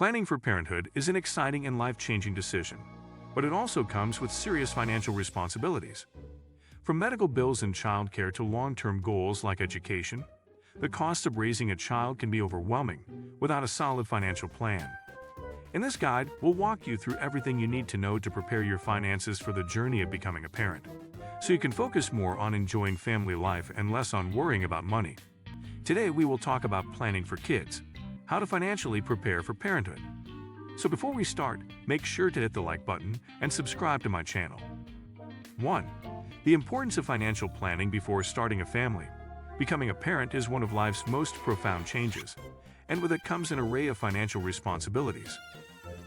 Planning for parenthood is an exciting and life-changing decision, but it also comes with serious financial responsibilities. From medical bills and childcare to long-term goals like education, the cost of raising a child can be overwhelming without a solid financial plan. In this guide, we'll walk you through everything you need to know to prepare your finances for the journey of becoming a parent, so you can focus more on enjoying family life and less on worrying about money. Today, we will talk about planning for kids, how to financially prepare for parenthood. So before we start, make sure to hit the like button and subscribe to my channel. 1. The importance of financial planning before starting a family. Becoming a parent is one of life's most profound changes, and with it comes an array of financial responsibilities.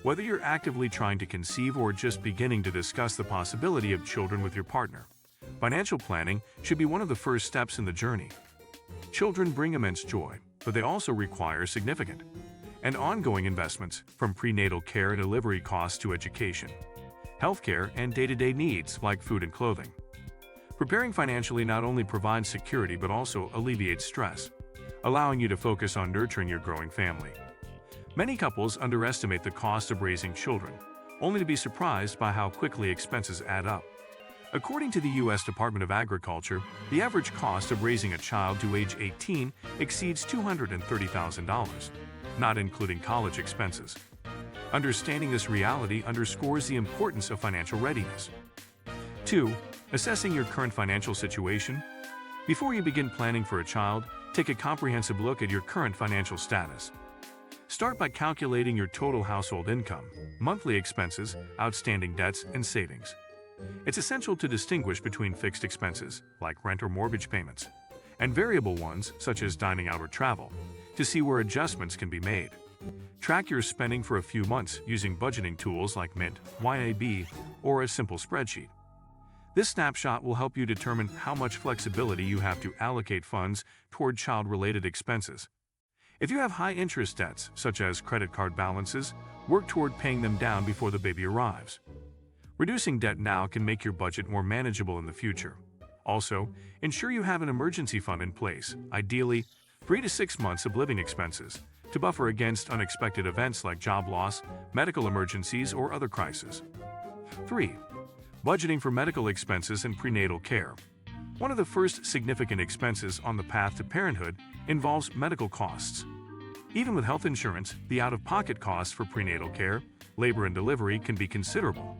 Whether you're actively trying to conceive or just beginning to discuss the possibility of children with your partner, financial planning should be one of the first steps in the journey. Children bring immense joy, but they also require significant and ongoing investments, from prenatal care and delivery costs to education, healthcare, and day-to-day needs like food and clothing. Preparing financially not only provides security but also alleviates stress, allowing you to focus on nurturing your growing family. Many couples underestimate the cost of raising children, only to be surprised by how quickly expenses add up. According to the U.S. Department of Agriculture, the average cost of raising a child to age 18 exceeds $230,000, not including college expenses. Understanding this reality underscores the importance of financial readiness. 2. Assessing your current financial situation. Before you begin planning for a child, take a comprehensive look at your current financial status. Start by calculating your total household income, monthly expenses, outstanding debts, and savings. It's essential to distinguish between fixed expenses, like rent or mortgage payments, and variable ones, such as dining out or travel, to see where adjustments can be made. Track your spending for a few months using budgeting tools like Mint, YAB, or a simple spreadsheet. This snapshot will help you determine how much flexibility you have to allocate funds toward child-related expenses. If you have high-interest debts, such as credit card balances, work toward paying them down before the baby arrives. Reducing debt now can make your budget more manageable in the future. Also, ensure you have an emergency fund in place, ideally 3 to 6 months of living expenses, to buffer against unexpected events like job loss, medical emergencies, or other crises. 3. Budgeting for medical expenses and prenatal care. One of the first significant expenses on the path to parenthood involves medical costs. Even with health insurance, the out-of-pocket costs for prenatal care, labor and delivery can be considerable.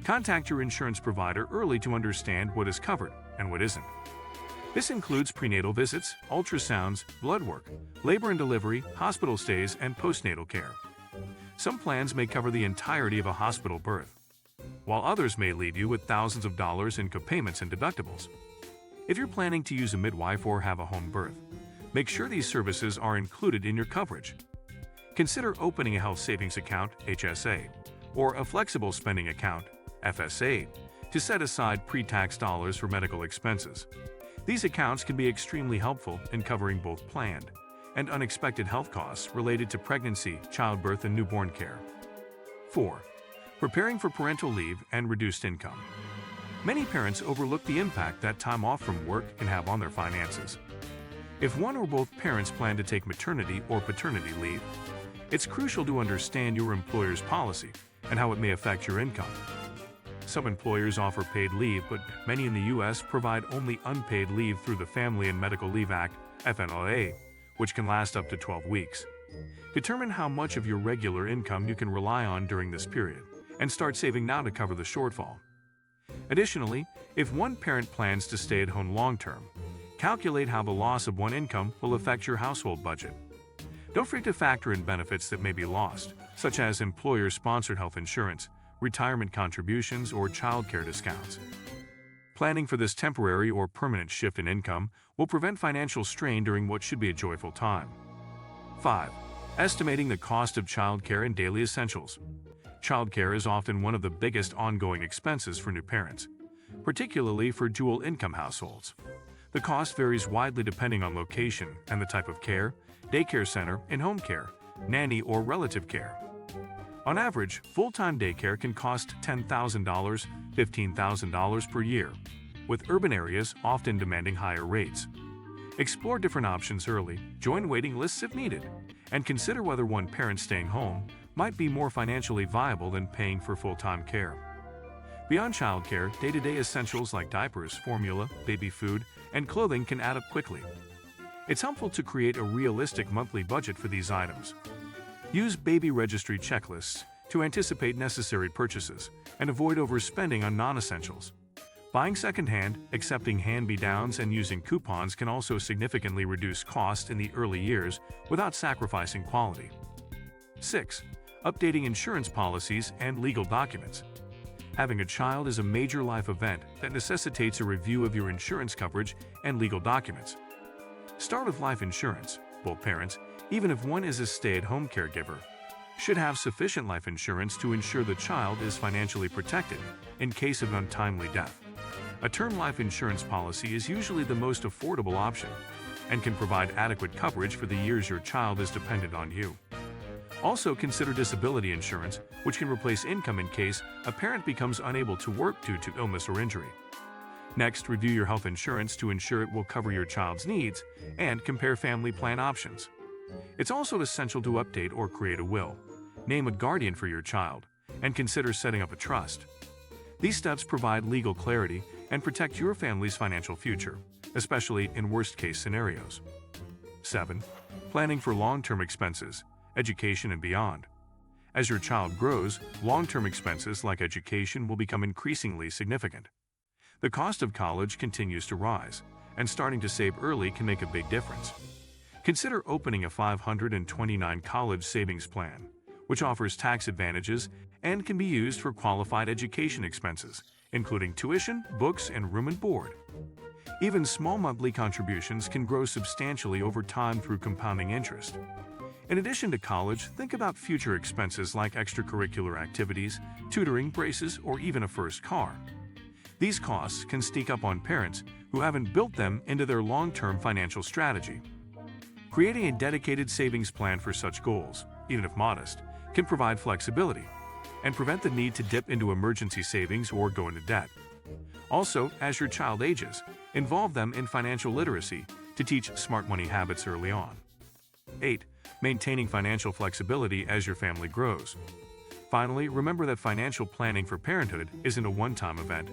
Contact your insurance provider early to understand what is covered and what isn't. This includes prenatal visits, ultrasounds, blood work, labor and delivery, hospital stays, and postnatal care. Some plans may cover the entirety of a hospital birth, while others may leave you with thousands of dollars in copayments and deductibles. If you're planning to use a midwife or have a home birth, make sure these services are included in your coverage. Consider opening a health savings account, HSA, or a flexible spending account, FSA, to set aside pre-tax dollars for medical expenses. These accounts can be extremely helpful in covering both planned and unexpected health costs related to pregnancy, childbirth, and newborn care. 4. Preparing for parental leave and reduced income. Many parents overlook the impact that time off from work can have on their finances. If one or both parents plan to take maternity or paternity leave, it's crucial to understand your employer's policy and how it may affect your income. Some employers offer paid leave, but many in the U.S. provide only unpaid leave through the Family and Medical Leave Act, FMLA, which can last up to 12 weeks. Determine how much of your regular income you can rely on during this period, and start saving now to cover the shortfall. Additionally, if one parent plans to stay at home long-term, calculate how the loss of one income will affect your household budget. Don't forget to factor in benefits that may be lost, such as employer-sponsored health insurance, retirement contributions, or childcare discounts. Planning for this temporary or permanent shift in income will prevent financial strain during what should be a joyful time. 5. Estimating the cost of childcare and daily essentials. Childcare is often one of the biggest ongoing expenses for new parents, particularly for dual-income households. The cost varies widely depending on location and the type of care, daycare center, in-home care, nanny, or relative care. On average, full-time daycare can cost $10,000, $15,000 per year, with urban areas often demanding higher rates. Explore different options early, join waiting lists if needed, and consider whether one parent staying home might be more financially viable than paying for full-time care. Beyond childcare, day-to-day essentials like diapers, formula, baby food, and clothing can add up quickly. It's helpful to create a realistic monthly budget for these items. Use baby registry checklists to anticipate necessary purchases and avoid overspending on non-essentials. Buying secondhand, accepting hand-me-downs, and using coupons can also significantly reduce costs in the early years without sacrificing quality. 6. Updating insurance policies and legal documents. Having a child is a major life event that necessitates a review of your insurance coverage and legal documents. Start with life insurance. Both parents, even if one is a stay-at-home caregiver, should have sufficient life insurance to ensure the child is financially protected in case of untimely death. A term life insurance policy is usually the most affordable option and can provide adequate coverage for the years your child is dependent on you. Also consider disability insurance, which can replace income in case a parent becomes unable to work due to illness or injury. Next, review your health insurance to ensure it will cover your child's needs and compare family plan options. It's also essential to update or create a will, name a guardian for your child, and consider setting up a trust. These steps provide legal clarity and protect your family's financial future, especially in worst-case scenarios. 7. Planning for long-term expenses, education, and beyond. As your child grows, long-term expenses like education will become increasingly significant. The cost of college continues to rise, and starting to save early can make a big difference. Consider opening a 529 college savings plan, which offers tax advantages and can be used for qualified education expenses, including tuition, books, and room and board. Even small monthly contributions can grow substantially over time through compounding interest. In addition to college, think about future expenses like extracurricular activities, tutoring, braces, or even a first car. These costs can sneak up on parents who haven't built them into their long-term financial strategy. Creating a dedicated savings plan for such goals, even if modest, can provide flexibility and prevent the need to dip into emergency savings or go into debt. Also, as your child ages, involve them in financial literacy to teach smart money habits early on. 8. Maintaining financial flexibility as your family grows. Finally, remember that financial planning for parenthood isn't a one-time event.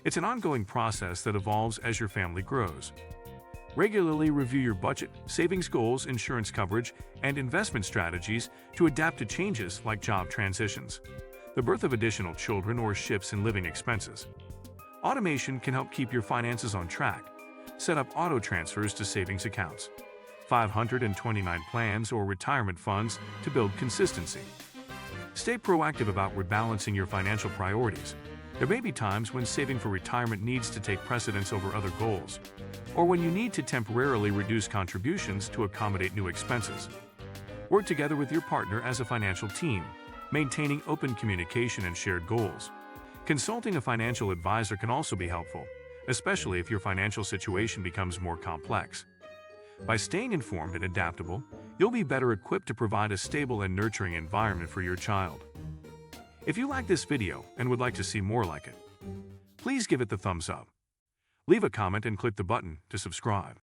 It's an ongoing process that evolves as your family grows. Regularly review your budget, savings goals, insurance coverage, and investment strategies to adapt to changes like job transitions, the birth of additional children, or shifts in living expenses. Automation can help keep your finances on track. Set up auto transfers to savings accounts, 529 plans, or retirement funds to build consistency. Stay proactive about rebalancing your financial priorities. There may be times when saving for retirement needs to take precedence over other goals, or when you need to temporarily reduce contributions to accommodate new expenses. Work together with your partner as a financial team, maintaining open communication and shared goals. Consulting a financial advisor can also be helpful, especially if your financial situation becomes more complex. By staying informed and adaptable, you'll be better equipped to provide a stable and nurturing environment for your child. If you like this video and would like to see more like it, please give it the thumbs up. Leave a comment and click the button to subscribe.